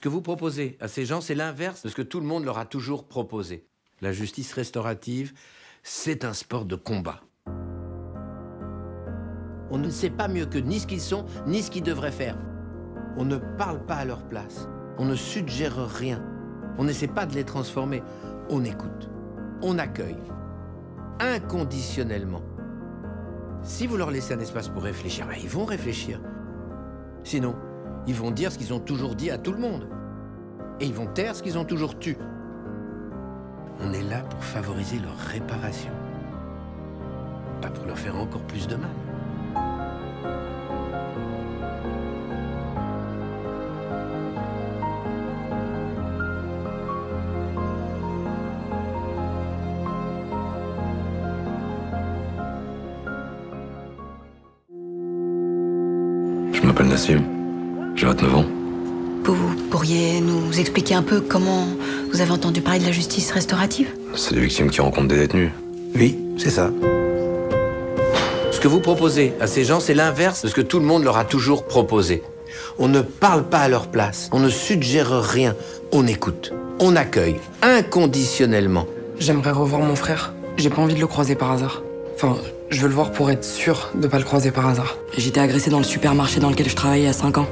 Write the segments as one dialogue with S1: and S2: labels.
S1: Ce que vous proposez à ces gens, c'est l'inverse de ce que tout le monde leur a toujours proposé. La justice restaurative, c'est un sport de combat. On ne sait pas mieux que ni ce qu'ils sont, ni ce qu'ils devraient faire. On ne parle pas à leur place. On ne suggère rien. On n'essaie pas de les transformer. On écoute. On accueille. Inconditionnellement. Si vous leur laissez un espace pour réfléchir, ben ils vont réfléchir. Sinon, ils vont dire ce qu'ils ont toujours dit à tout le monde. Et ils vont taire ce qu'ils ont toujours tu. On est là pour favoriser leur réparation. Pas pour leur faire encore plus de mal.
S2: Je m'appelle Nassim, j'ai 29 ans.
S3: Vous pourriez nous expliquer un peu comment vous avez entendu parler de la justice restaurative?
S2: C'est des victimes qui rencontrent des détenus.
S4: Oui, c'est ça.
S1: Ce que vous proposez à ces gens, c'est l'inverse de ce que tout le monde leur a toujours proposé. On ne parle pas à leur place, on ne suggère rien, on écoute, on accueille, inconditionnellement.
S5: J'aimerais revoir mon frère. J'ai pas envie de le croiser par hasard. Enfin, je veux le voir pour être sûr de pas le croiser par hasard.
S6: J'étais agressée dans le supermarché dans lequel je travaillais à 5 ans.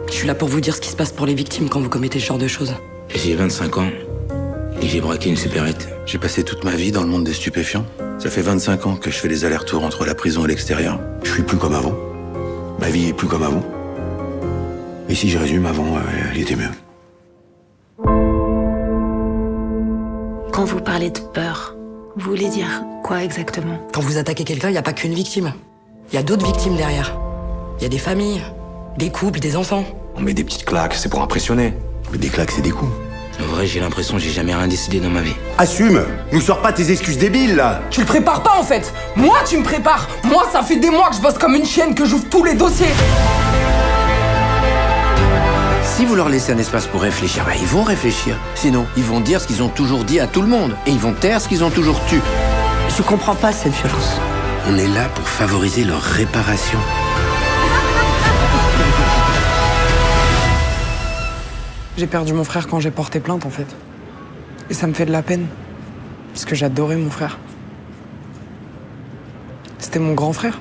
S6: Je suis là pour vous dire ce qui se passe pour les victimes quand vous commettez ce genre de choses.
S7: J'ai 25 ans et j'ai braqué une supérette.
S4: J'ai passé toute ma vie dans le monde des stupéfiants. Ça fait 25 ans que je fais des allers-retours entre la prison et l'extérieur. Je suis plus comme avant. Ma vie est plus comme avant. Et si je résume, avant, elle était mieux.
S3: Quand vous parlez de peur, vous voulez dire quoi exactement?
S6: Quand vous attaquez quelqu'un, il n'y a pas qu'une victime. Il y a d'autres victimes derrière. Il y a des familles, des couples, des enfants.
S2: On met des petites claques, c'est pour impressionner.
S4: Mais des claques, c'est des coups.
S7: En vrai, j'ai l'impression que j'ai jamais rien décidé dans ma vie.
S4: Assume! Nous sors pas tes excuses débiles, là!
S5: Tu le prépares pas en fait. Moi, tu me prépares. Moi, ça fait des mois que je bosse comme une chienne, que j'ouvre tous les dossiers.
S1: Si vous leur laissez un espace pour réfléchir, ben ils vont réfléchir. Sinon, ils vont dire ce qu'ils ont toujours dit à tout le monde. Et ils vont taire ce qu'ils ont toujours tu.
S3: Je comprends pas cette violence.
S1: On est là pour favoriser leur réparation.
S5: J'ai perdu mon frère quand j'ai porté plainte en fait. Et ça me fait de la peine. Parce que j'adorais mon frère. C'était mon grand frère.